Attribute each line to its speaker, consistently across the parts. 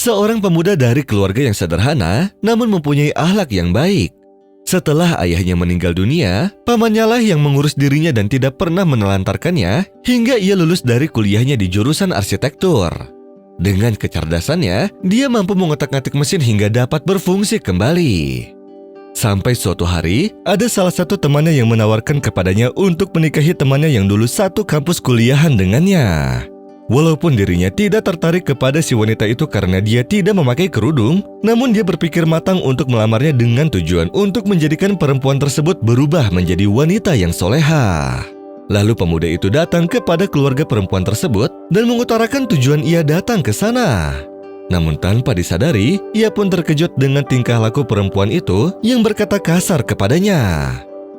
Speaker 1: seorang pemuda dari keluarga yang sederhana namun mempunyai akhlak yang baik. Setelah ayahnya meninggal dunia, pamannya lah yang mengurus dirinya dan tidak pernah menelantarkannya hingga ia lulus dari kuliahnya di jurusan arsitektur. Dengan kecerdasannya, dia mampu mengotak-atik mesin hingga dapat berfungsi kembali. Sampai suatu hari, ada salah satu temannya yang menawarkan kepadanya untuk menikahi temannya yang dulu satu kampus kuliahan dengannya. Walaupun dirinya tidak tertarik kepada si wanita itu karena dia tidak memakai kerudung, namun dia berpikir matang untuk melamarnya dengan tujuan untuk menjadikan perempuan tersebut berubah menjadi wanita yang soleha. Lalu pemuda itu datang kepada keluarga perempuan tersebut dan mengutarakan tujuan ia datang ke sana. Namun tanpa disadari, ia pun terkejut dengan tingkah laku perempuan itu yang berkata kasar kepadanya.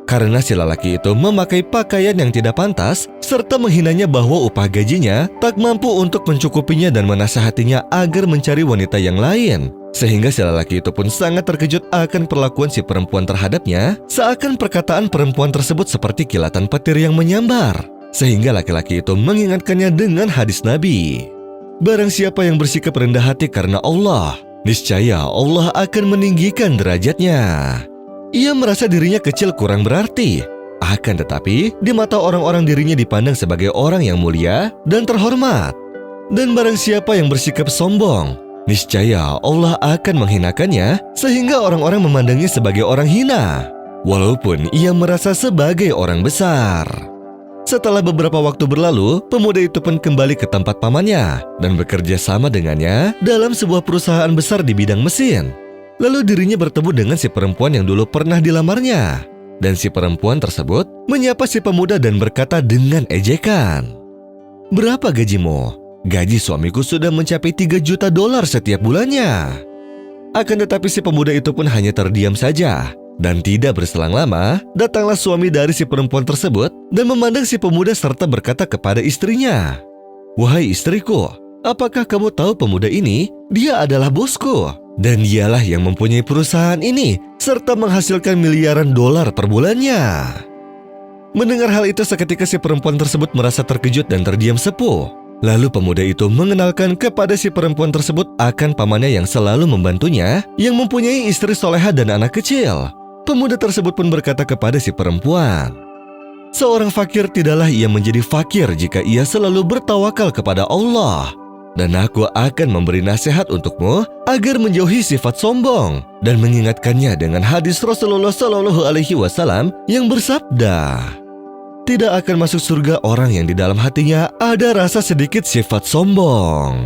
Speaker 1: Karena si lelaki itu memakai pakaian yang tidak pantas, serta menghinanya bahwa upah gajinya tak mampu untuk mencukupinya dan menasihatinya agar mencari wanita yang lain. Sehingga si lelaki itu pun sangat terkejut akan perlakuan si perempuan terhadapnya, seakan perkataan perempuan tersebut seperti kilatan petir yang menyambar. Sehingga laki-laki itu mengingatkannya dengan hadis Nabi. Barang siapa yang bersikap rendah hati karena Allah, niscaya Allah akan meninggikan derajatnya. Ia merasa dirinya kecil kurang berarti, akan tetapi di mata orang-orang dirinya dipandang sebagai orang yang mulia dan terhormat. Dan barang siapa yang bersikap sombong, niscaya Allah akan menghinakannya sehingga orang-orang memandangnya sebagai orang hina, walaupun ia merasa sebagai orang besar. Setelah beberapa waktu berlalu, pemuda itu pun kembali ke tempat pamannya dan bekerja sama dengannya dalam sebuah perusahaan besar di bidang mesin. Lalu dirinya bertemu dengan si perempuan yang dulu pernah dilamarnya. Dan si perempuan tersebut menyapa si pemuda dan berkata dengan ejekan, "Berapa gajimu?" "Gaji suamiku sudah mencapai $3 juta setiap bulannya." Akan tetapi si pemuda itu pun hanya terdiam saja. Dan tidak berselang lama, datanglah suami dari si perempuan tersebut dan memandang si pemuda serta berkata kepada istrinya, "Wahai istriku, apakah kamu tahu pemuda ini? Dia adalah bosku. Dan dialah yang mempunyai perusahaan ini serta menghasilkan miliaran dolar per bulannya." Mendengar hal itu seketika si perempuan tersebut merasa terkejut dan terdiam sepuh. Lalu pemuda itu mengenalkan kepada si perempuan tersebut akan pamannya yang selalu membantunya, yang mempunyai istri soleha dan anak kecil. Pemuda tersebut pun berkata kepada si perempuan, "Seorang fakir tidaklah ia menjadi fakir jika ia selalu bertawakal kepada Allah. Dan aku akan memberi nasihat untukmu agar menjauhi sifat sombong dan mengingatkannya dengan hadis Rasulullah SAW yang bersabda, tidak akan masuk surga orang yang di dalam hatinya ada rasa sedikit sifat sombong."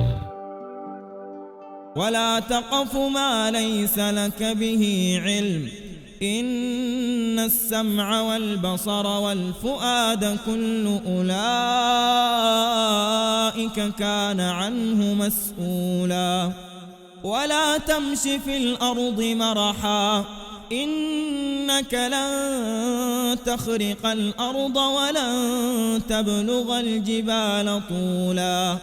Speaker 2: وَلَا تَقْفُ مَا لَيْسَ لَكَ بِهِ عِلْمٌ إِنَّ السَّمْعَ وَالْبَصَرَ وَالْفُؤَادَ كُلُّ أُولَئِكَ كَانَ عَنْهُ مَسْئُولًا وَلَا تَمْشِ فِي الْأَرْضِ مَرَحًا إِنَّكَ لَن تَخْرِقَ الْأَرْضَ وَلَن تَبْلُغَ الْجِبَالَ طُولًا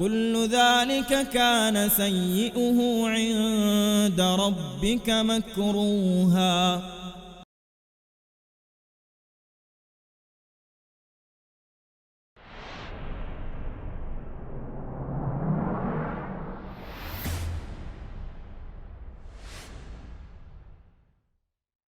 Speaker 2: كل ذلك كان سيئه عند ربك مكروها